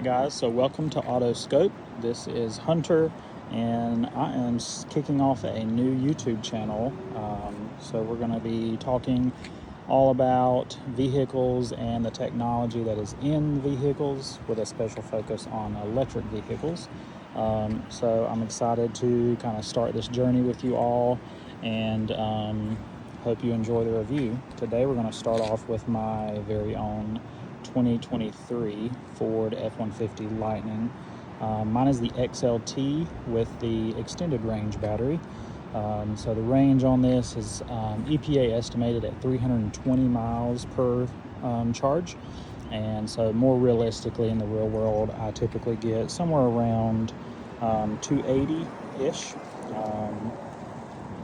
Alright guys, so welcome to Autoscope. This is Hunter and I am kicking off a new YouTube channel. So we're going to be talking all about vehicles and the technology that is in vehicles with a special focus on electric vehicles. So I'm excited to kind of start this journey with you all and hope you enjoy the review. Today we're going to start off with my very own 2023 Ford F-150 Lightning. Mine is the XLT with the extended range battery. So the range on this is EPA estimated at 320 miles per charge. And so more realistically in the real world, I typically get somewhere around 280-ish.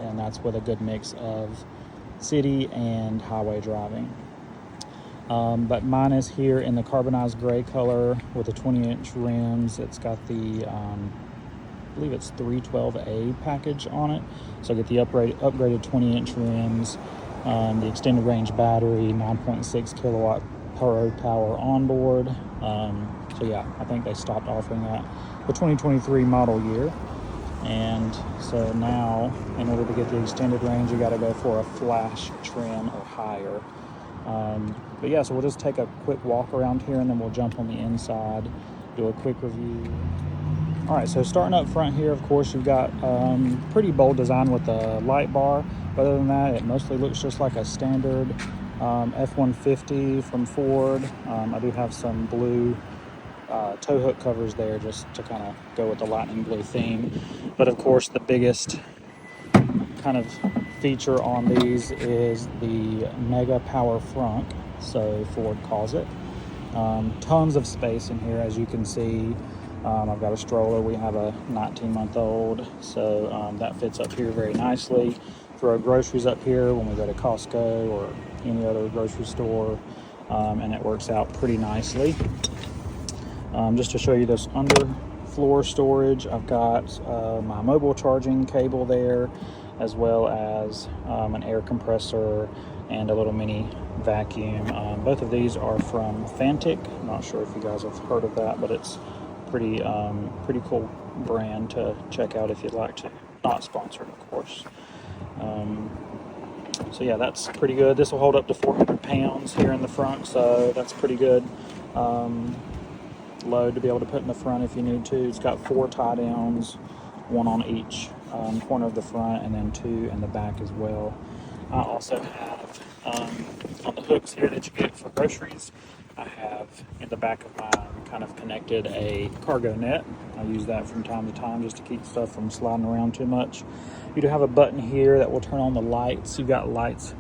And that's with a good mix of city and highway driving. But mine is here in the carbonized gray color with the 20-inch rims. It's got the, I believe it's 312A package on it. So I get the upgraded 20-inch rims, the extended range battery, 9.6 kilowatt power on board. So yeah, I think they stopped offering that the 2023 model year. And so now, in order to get the extended range, you got to go for a flash trim or higher. But yeah, so we'll just take a quick walk around here and then we'll jump on the inside, do a quick review. All right, so starting up front here, of course, you've got pretty bold design with the light bar. But other than that, it mostly looks just like a standard F-150 from Ford. I do have some blue tow hook covers there just to kind of go with the lightning blue theme. But of course, the biggest kind of feature on these is the mega power front, so Ford calls it. Tons of space in here, as you can see. I've got a stroller. We have a 19-month-old, so that fits up here very nicely. Throw groceries up here when we go to Costco or any other grocery store, and it works out pretty nicely. Just to show you this underfloor storage, I've got my mobile charging cable there, as well as an air compressor and a little mini vacuum. Both of these are from Fantic. I'm not sure if you guys have heard of that, but it's pretty cool brand to check out if you'd like to. Not sponsored, of course. So yeah, that's pretty good. This will hold up to 400 pounds here in the front, so that's pretty good load to be able to put in the front if you need to. It's got 4 tie downs, 1 on each corner of the front and then 2 in the back as well. I also have on the hooks here that you get for groceries, I have in the back of mine kind of connected a cargo net. I use that from time to time just to keep stuff from sliding around too much. You do have a button here that will turn on the lights. You've got lights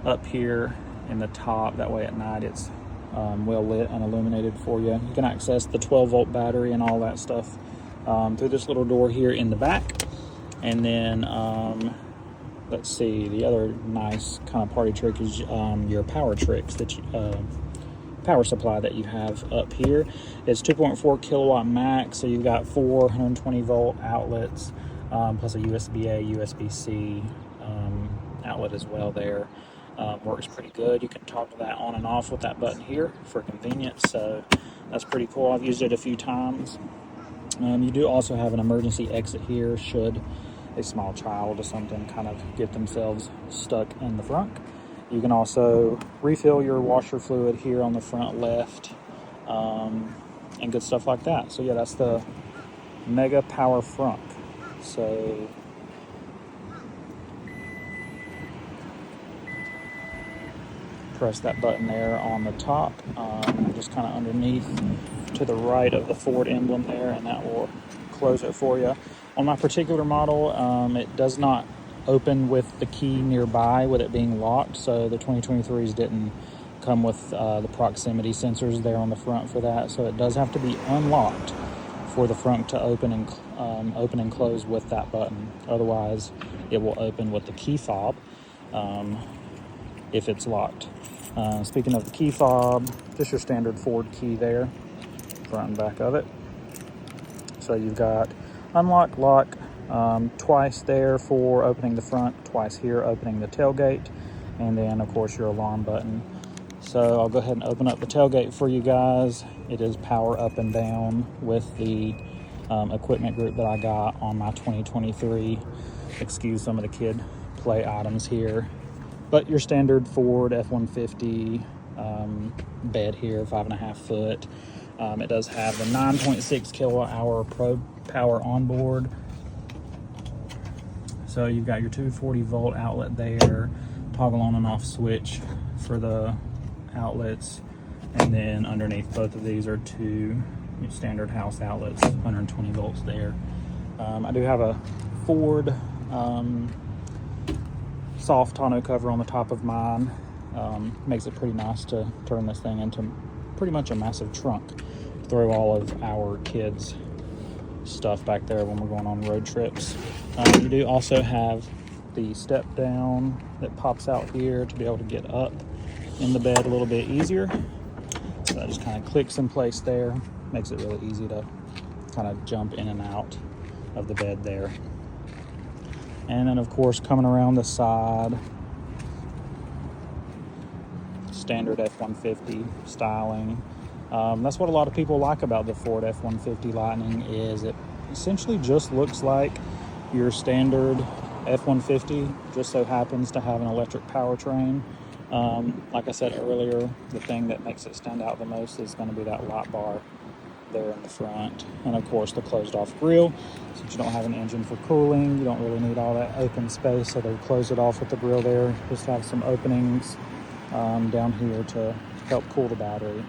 up here in the top, that way at night it's well lit and illuminated for you. You can access the 12-volt battery and all that stuff through this little door here in the back. And then let's see, the other nice kind of party trick is your power tricks that you, power supply that you have up here. It's 2.4 kilowatt max, so you've got 4 120 volt outlets plus a USB-A, USB-C outlet as well there. Works pretty good. You can toggle that on and off with that button here for convenience, so that's pretty cool. I've used it a few times. You do also have an emergency exit here should a small child or something kind of get themselves stuck in the front. You can also refill your washer fluid here on the front left, and good stuff like that. So yeah, that's the mega power front. So press that button there on the top, just kind of underneath to the right of the Ford emblem there, and that will close it for you. On my particular model, it does not open with the key nearby with it being locked, so the 2023s didn't come with the proximity sensors there on the front for that, so it does have to be unlocked for the front to open and close with that button. Otherwise it will open with the key fob if it's locked. Speaking of the key fob, just your standard Ford key there, front and back of it. So you've got unlock, lock, twice there for opening the front, twice here opening the tailgate, and then of course your alarm button. So I'll go ahead and open up the tailgate for you guys. It is power up and down with the equipment group that I got on my 2023. Excuse some of the kid play items here, but your standard Ford F-150 bed here, 5.5 foot. It does have the 9.6 kilowatt hour Pro Power on board. So you've got your 240 volt outlet there, toggle on and off switch for the outlets, and then underneath both of these are two standard house outlets, 120 volts there. I do have a Ford soft tonneau cover on the top of mine. Makes it pretty nice to turn this thing into pretty much a massive trunk. Throw all of our kids' stuff back there when we're going on road trips. You do also have the step down that pops out here to be able to get up in the bed a little bit easier. So that just kind of clicks in place there. Makes it really easy to kind of jump in and out of the bed there. And then of course coming around the side, standard F-150 styling. That's what a lot of people like about the Ford F-150 Lightning, is it essentially just looks like your standard F-150, just so happens to have an electric powertrain. Like I said earlier, the thing that makes it stand out the most is going to be that light bar there in the front, and of course the closed off grill. Since you don't have an engine for cooling, you don't really need all that open space, so they close it off with the grill there. Just have some openings down here to help cool the battery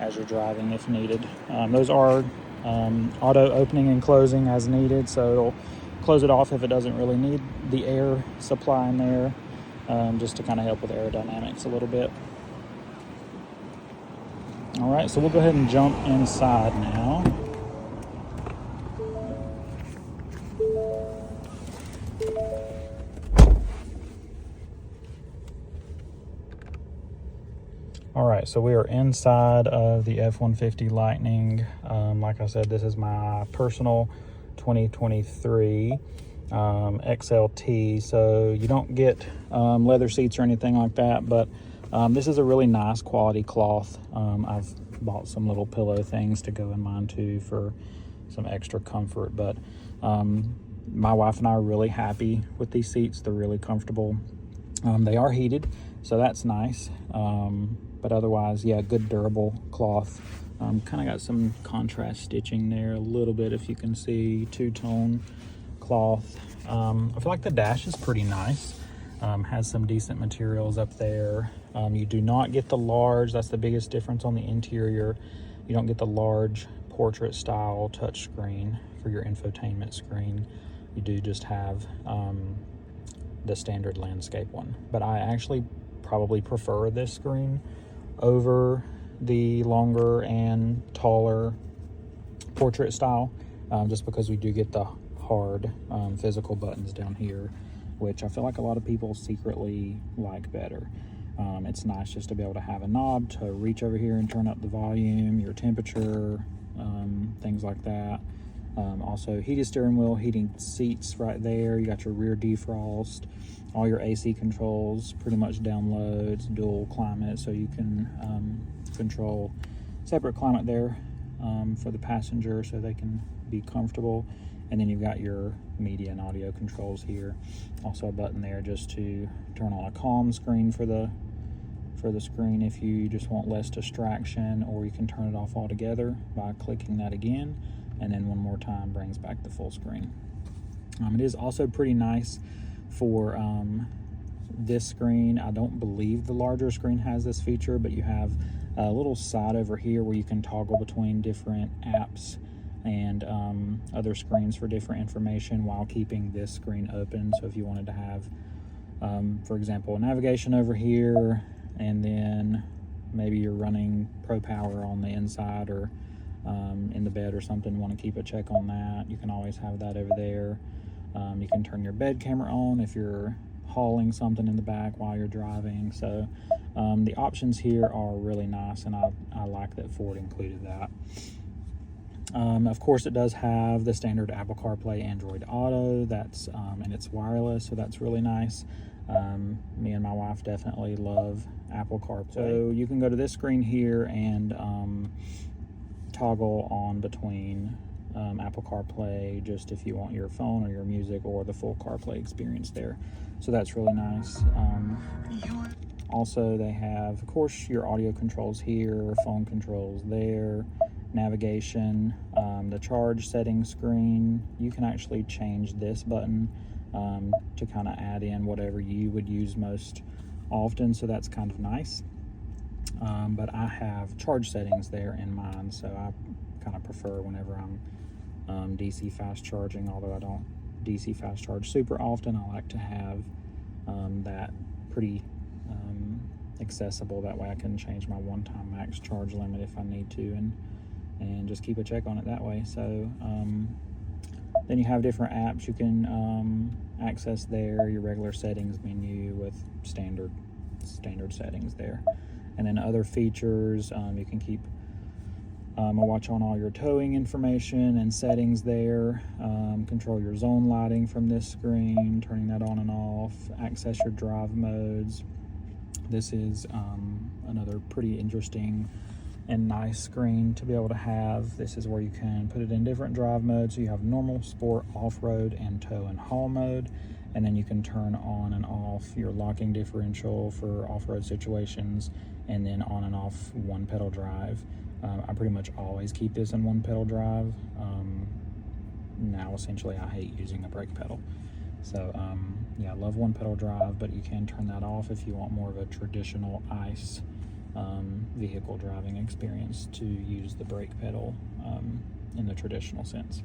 as you're driving if needed. Those are auto opening and closing as needed, so it'll close it off if it doesn't really need the air supply in there, just to kind of help with aerodynamics a little bit. All right, so we'll go ahead and jump inside now. All right, so we are inside of the F-150 Lightning. Like I said, this is my personal 2023 XLT, so you don't get leather seats or anything like that, but this is a really nice quality cloth. I've bought some little pillow things to go in mine too for some extra comfort, but my wife and I are really happy with these seats. They're really comfortable. They are heated, so that's nice. But otherwise, yeah, good durable cloth. Kind of got some contrast stitching there a little bit, if you can see, two-tone cloth. I feel like the dash is pretty nice. Has some decent materials up there. You do not get the large, that's the biggest difference on the interior. You don't get the large portrait style touchscreen for your infotainment screen. You do just have the standard landscape one. But I actually probably prefer this screen over the longer and taller portrait style, just because we do get the hard physical buttons down here, which I feel like a lot of people secretly like better. It's nice just to be able to have a knob to reach over here and turn up the volume, your temperature, things like that. Also heated steering wheel, heating seats right there. You got your rear defrost, all your AC controls, pretty much downloads, dual climate, so you can control separate climate there for the passenger so they can be comfortable. And then you've got your media and audio controls here. Also a button there just to turn on a calm screen for the screen if you just want less distraction, or you can turn it off altogether by clicking that again, and then one more time brings back the full screen. It is also pretty nice for this screen. I don't believe the larger screen has this feature, but you have a little side over here where you can toggle between different apps and other screens for different information while keeping this screen open. So if you wanted to have, for example, navigation over here, and then maybe you're running Pro Power on the inside or in the bed or something, want to keep a check on that, you can always have that over there. You can turn your bed camera on if you're hauling something in the back while you're driving. So the options here are really nice, and I like that Ford included that. Of course, it does have the standard Apple CarPlay, Android Auto. That's and it's wireless, so that's really nice. Me and my wife definitely love Apple CarPlay. So you can go to this screen here and toggle on between Apple CarPlay, just if you want your phone or your music or the full CarPlay experience there. So that's really nice. Also, they have, of course, your audio controls here, phone controls there, navigation, the charge settings screen. You can actually change this button to kind of add in whatever you would use most often, so that's kind of nice. But I have charge settings there in mine, so I kind of prefer whenever I'm DC fast charging, although I don't DC fast charge super often. I like to have that pretty accessible. That way I can change my one-time max charge limit if I need to, and just keep a check on it that way. So then you have different apps you can access there, your regular settings menu with standard settings there. And then other features, you can keep a watch on all your towing information and settings there, control your zone lighting from this screen, turning that on and off, access your drive modes. This is another pretty interesting and nice screen to be able to have. This is where you can put it in different drive modes. So you have normal, sport, off-road, and tow and haul mode. And then you can turn on and off your locking differential for off-road situations, and then on and off one pedal drive. I pretty much always keep this in one pedal drive. Now essentially I hate using a brake pedal. So yeah, I love one pedal drive, but you can turn that off if you want more of a traditional ICE vehicle driving experience, to use the brake pedal in the traditional sense.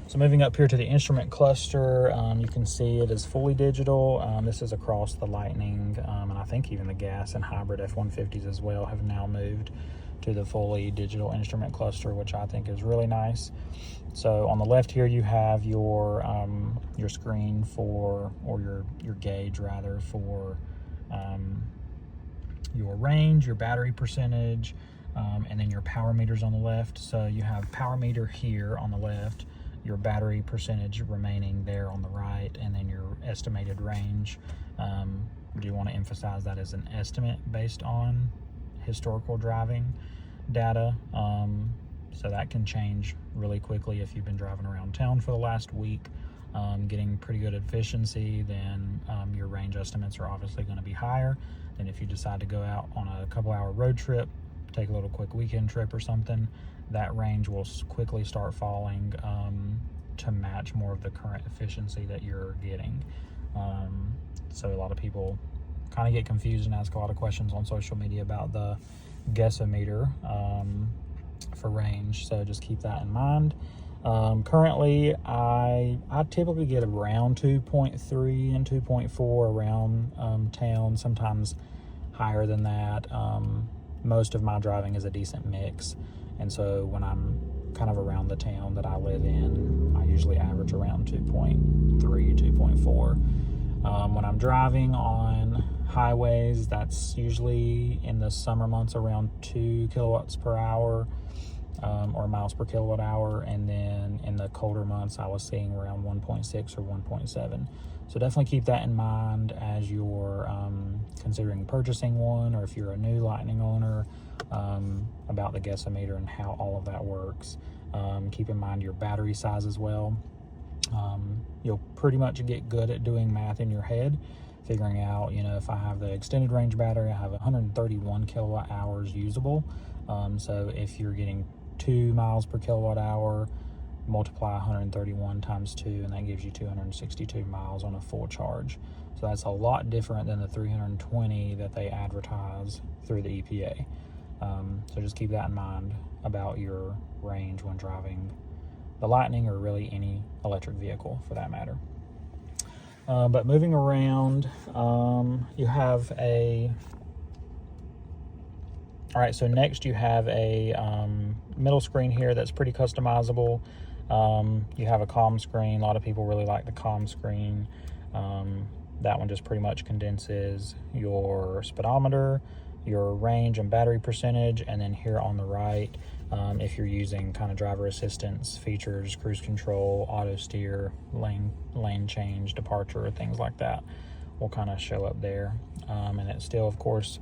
So moving up here to the instrument cluster, you can see it is fully digital. This is across the Lightning, and I think even the gas and hybrid F-150s as well have now moved to the fully digital instrument cluster, which I think is really nice. So on the left here, you have your screen for, or your gauge rather, for your range, your battery percentage, and then your power meters on the left. So you have power meter here on the left, your battery percentage remaining there on the right, and then your estimated range. Do you want to emphasize that as an estimate based on historical driving data? So that can change really quickly if you've been driving around town for the last week, getting pretty good efficiency. Then your range estimates are obviously going to be higher than if you decide to go out on a couple-hour road trip, take a little quick weekend trip or something. That range will quickly start falling to match more of the current efficiency that you're getting. So a lot of people kind of get confused and ask a lot of questions on social media about the guessometer for range, so just keep that in mind. Currently, I typically get around 2.3 and 2.4 around town, sometimes higher than that. Most of my driving is a decent mix, and so when I'm kind of around the town that I live in, I usually average around 2.3, 2.4. When I'm driving on highways, that's usually in the summer months around 2 kilowatts per hour, or miles per kilowatt hour, and then in the colder months I was seeing around 1.6 or 1.7. So definitely keep that in mind as you're considering purchasing one, or if you're a new Lightning owner, about the guessometer and how all of that works. Keep in mind your battery size as well. You'll pretty much get good at doing math in your head, figuring out, if I have the extended range battery, I have 131 kilowatt hours usable. So if you're getting 2 miles per kilowatt hour, multiply 131 times 2, and that gives you 262 miles on a full charge. So that's a lot different than the 320 that they advertise through the EPA. So just keep that in mind about your range when driving the Lightning, or really any electric vehicle for that matter. But moving around, you have all right, so next you have a middle screen here that's pretty customizable. You have a comm screen. A lot of people really like the comm screen. That one just pretty much condenses your speedometer, your range and battery percentage, and then here on the right, if you're using kind of driver assistance features, cruise control, auto steer, lane change, departure, things like that, will kind of show up there. And it still, of course,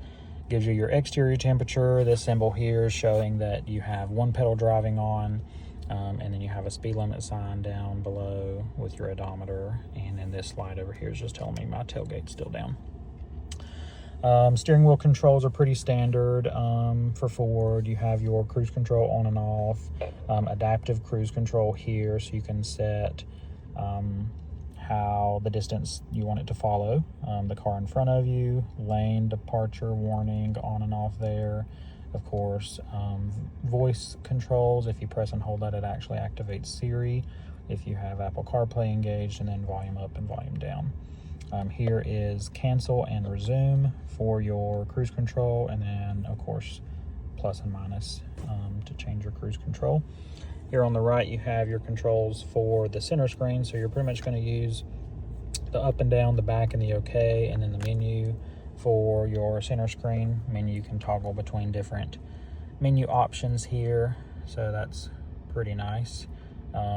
gives you your exterior temperature. This symbol here is showing that you have one pedal driving on, and then you have a speed limit sign down below with your odometer. And then this light over here is just telling me my tailgate's still down. Steering wheel controls are pretty standard for Ford. You have your cruise control on and off, adaptive cruise control here, so you can set how the distance you want it to follow the car in front of you, lane departure warning on and off there. Of course, voice controls. If you press and hold that, it actually activates Siri if you have Apple CarPlay engaged, and then volume up and volume down. Here is cancel and resume for your cruise control, and then of course plus and minus to change your cruise control. Here on the right you have your controls for the center screen, so you're pretty much going to use the up and down, the back, and the OK, and then the menu for your center screen. Menu, you can toggle between different menu options here, so that's pretty nice.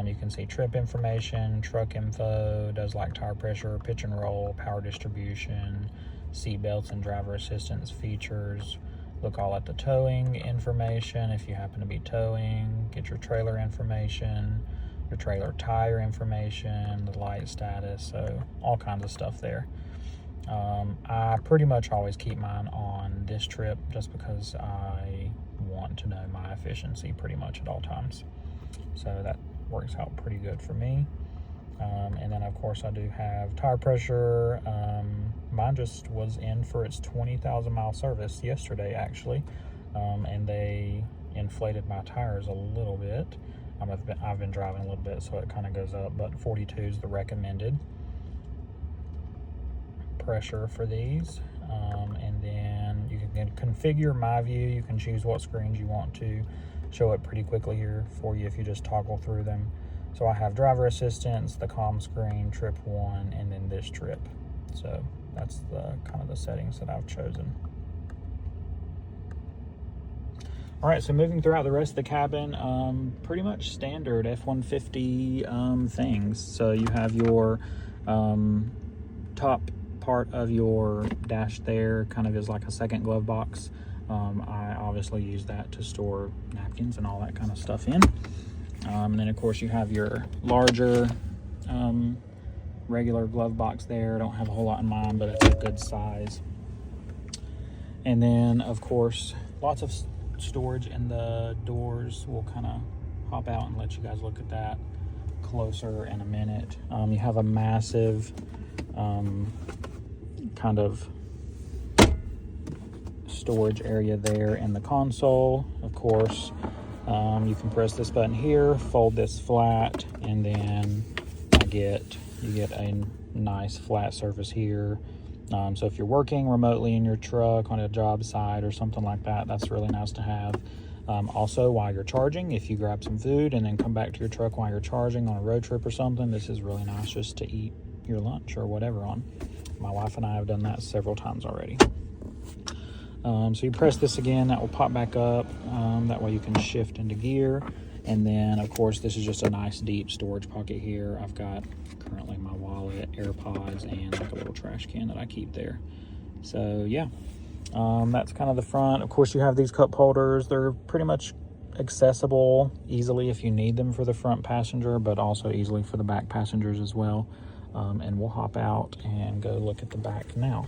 You can see trip information, truck info, does like tire pressure, pitch and roll, power distribution, seat belts and driver assistance features. Look all at the towing information if you happen to be towing. Get your trailer information, your trailer tire information, the light status, so all kinds of stuff there. I pretty much always keep mine on this trip just because I want to know my efficiency pretty much at all times. So that works out pretty good for me. And then of course I do have tire pressure. Mine just was in for its 20,000 mile service yesterday actually, and they inflated my tires a little bit. I've been driving a little bit, so it kind of goes up, but 42 is the recommended pressure for these. And then you can configure my view. You can choose what screens you want to show it pretty quickly here for you if you just toggle through them. So I have driver assistance, the comm screen, trip 1, and then this trip. So that's the kind of the settings that I've chosen. All right, so moving throughout the rest of the cabin, pretty much standard F-150 things. So you have your top part of your dash there kind of is like a second glove box. I obviously use that to store napkins and all that kind of stuff in. And then of course you have your larger regular glove box there. I don't have a whole lot in mine, but it's a good size. And then of course lots of storage in the doors. We'll kind of hop out and let you guys look at that closer in a minute. You have a massive kind of storage area there in the console. Of course, you can press this button here, fold this flat, and then you get a nice flat surface here. So if you're working remotely in your truck on a job site or something like that, that's really nice to have. Also, while you're charging, if you grab some food and then come back to your truck while you're charging on a road trip or something, this is really nice just to eat your lunch or whatever on. My wife and I have done that several times already. So you press this again, that will pop back up. That way you can shift into gear. And then of course this is just a nice deep storage pocket here. I've got currently my wallet, AirPods, and like a little trash can that I keep there. So yeah, that's kind of the front. Of course you have these cup holders. They're pretty much accessible easily if you need them for the front passenger, but also easily for the back passengers as well. And we'll hop out and go look at the back now.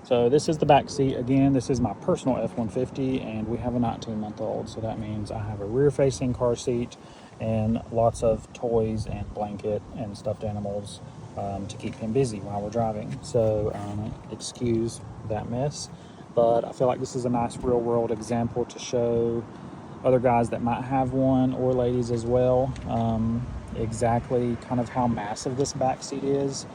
So this is the back seat. Again, this is my personal F-150, and we have a 19-month-old, so that means I have a rear-facing car seat and lots of toys and blanket and stuffed animals to keep him busy while we're driving. So excuse that mess, but I feel like this is a nice real-world example to show other guys that might have one, or ladies as well, exactly kind of how massive this back seat is.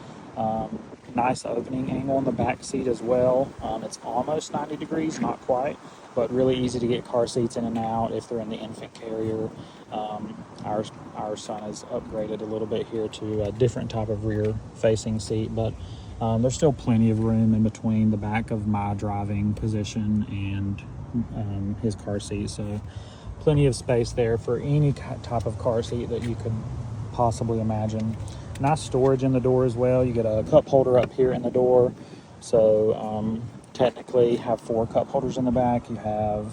Nice opening angle on the back seat as well. It's almost 90 degrees, not quite, but really easy to get car seats in and out if they're in the infant carrier. Our son has upgraded a little bit here to a different type of rear facing seat, but there's still plenty of room in between the back of my driving position and his car seat, so plenty of space there for any type of car seat that you could possibly imagine. Nice storage in the door as well. You get a cup holder up here in the door, so technically have 4 cup holders in the back. You have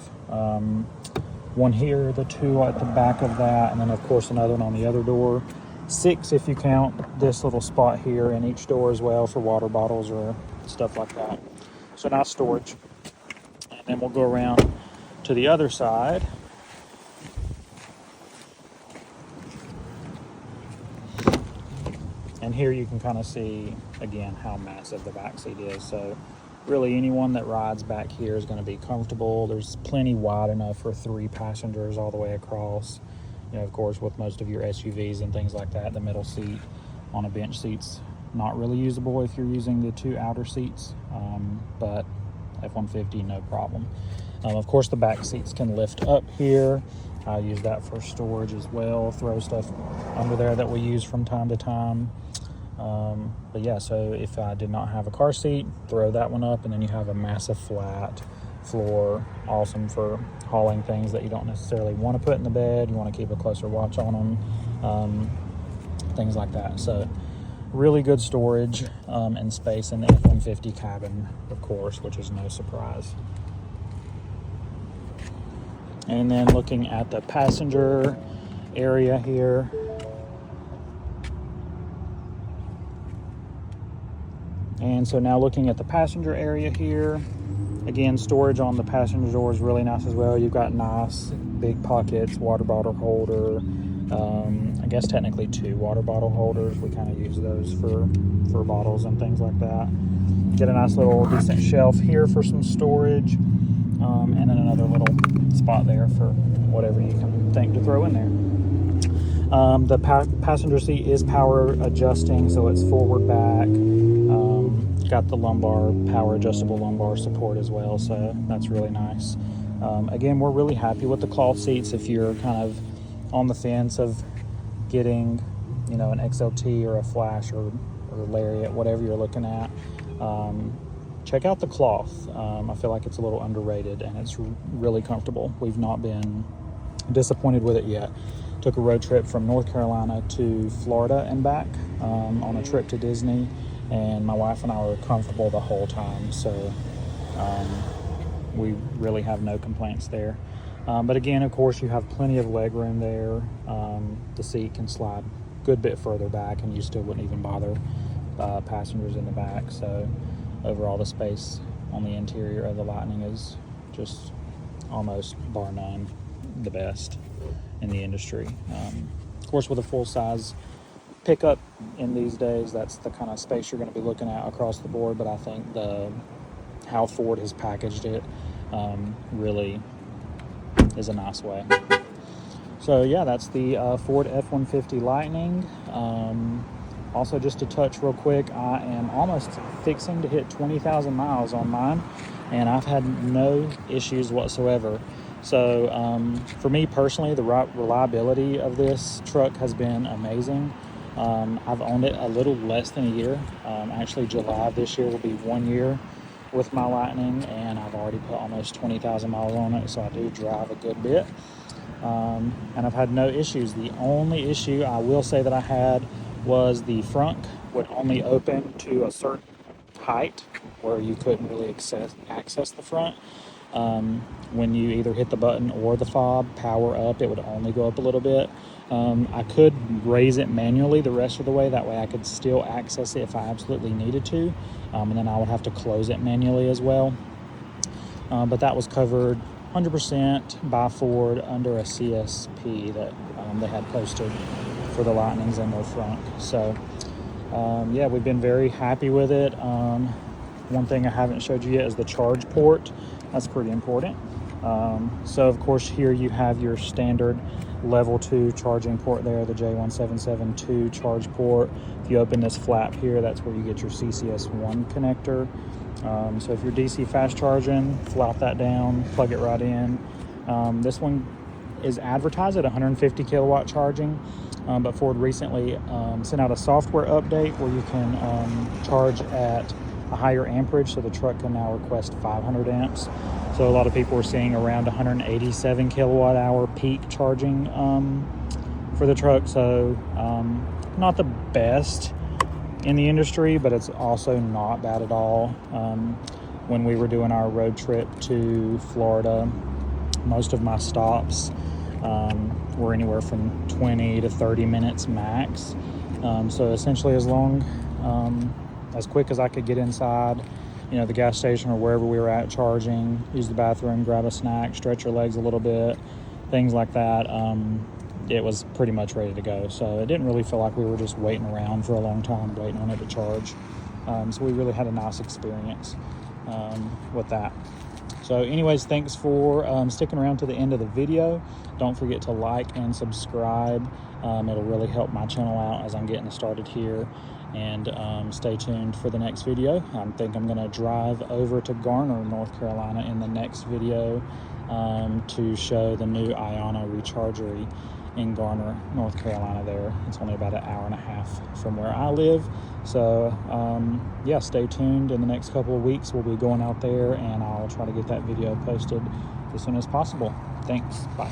one here, the 2 at the back of that, and then of course another one on the other door. 6 if you count this little spot here in each door as well for water bottles or stuff like that. So nice storage. And then we'll go around to the other side. And here you can kind of see, again, how massive the back seat is. So really anyone that rides back here is going to be comfortable. There's plenty wide enough for 3 passengers all the way across. You know, of course, with most of your SUVs and things like that, the middle seat on a bench seat's not really usable if you're using the 2 outer seats, but F-150, no problem. Of course, the back seats can lift up here. I use that for storage as well, throw stuff under there that we use from time to time. But yeah, so if I did not have a car seat, throw that one up, and then you have a massive flat floor, awesome for hauling things that you don't necessarily want to put in the bed. You want to keep a closer watch on them, things like that. So really good storage and space in the F-150 cabin, of course, which is no surprise. And then looking at the passenger area here, and so now looking at the passenger area here, again, storage on the passenger door is really nice as well. You've got nice big pockets, water bottle holder, I guess technically 2 water bottle holders. We kind of use those for bottles and things like that. Get a nice little decent shelf here for some storage, and then another little spot there for whatever you can think to throw in there. The passenger seat is power adjusting, so it's forward, back. Got the lumbar, power adjustable lumbar support as well, so that's really nice. Again, we're really happy with the cloth seats. If you're kind of on the fence of getting, you know, an XLT or a Flash or Lariat, whatever you're looking at, check out the cloth. I feel like it's a little underrated and it's really comfortable. We've not been disappointed with it yet. Took a road trip from North Carolina to Florida and back on a trip to Disney, and my wife and I were comfortable the whole time, so we really have no complaints there. But again, of course, you have plenty of leg room there. The seat can slide a good bit further back and you still wouldn't even bother passengers in the back. So overall, the space on the interior of the Lightning is just almost, bar none, the best in the industry. Of course, with a full-size pickup in these days, that's the kind of space you're going to be looking at across the board, but I think how Ford has packaged it really is a nice way. So yeah, that's the Ford F-150 Lightning. Also, just to touch real quick, I am almost fixing to hit 20,000 miles on mine, and I've had no issues whatsoever. So for me personally, the reliability of this truck has been amazing. I've owned it a little less than a year. Actually, July of this year will be 1 year with my Lightning, and I've already put almost 20,000 miles on it, so I do drive a good bit. And I've had no issues. The only issue I will say that I had was the front would only open to a certain height where you couldn't really access the front. When you either hit the button or the fob, power up, it would only go up a little bit. I could raise it manually the rest of the way. That way I could still access it if I absolutely needed to. And then I would have to close it manually as well. But that was covered 100% by Ford under a CSP that they had posted for the Lightnings in their front. So yeah, we've been very happy with it. One thing I haven't showed you yet is the charge port. That's pretty important. So of course here you have your standard level 2 charging port there, the J1772 charge port. If you open this flap here, that's where you get your CCS1 connector. So if you're DC fast charging, flop that down, plug it right in. This one is advertised at 150 kilowatt charging, but Ford recently sent out a software update where you can charge at a higher amperage, so the truck can now request 500 amps. So a lot of people are seeing around 187 kilowatt hour peak charging for the truck. So not the best in the industry, but it's also not bad at all. When we were doing our road trip to Florida, most of my stops were anywhere from 20 to 30 minutes max. So essentially as quick as I could get inside, the gas station or wherever we were at charging, use the bathroom, grab a snack, stretch your legs a little bit, things like that, it was pretty much ready to go. So it didn't really feel like we were just waiting around for a long time waiting on it to charge. So we really had a nice experience with that. So anyways, thanks for sticking around to the end of the video. Don't forget to like and subscribe. It'll really help my channel out as I'm getting started here. And stay tuned for the next video. I think I'm going to drive over to Garner, North Carolina in the next video to show the new Iona rechargery in Garner, North Carolina there. It's only about an hour and a half from where I live. So yeah, stay tuned. In the next couple of weeks, we'll be going out there, and I'll try to get that video posted as soon as possible. Thanks. Bye.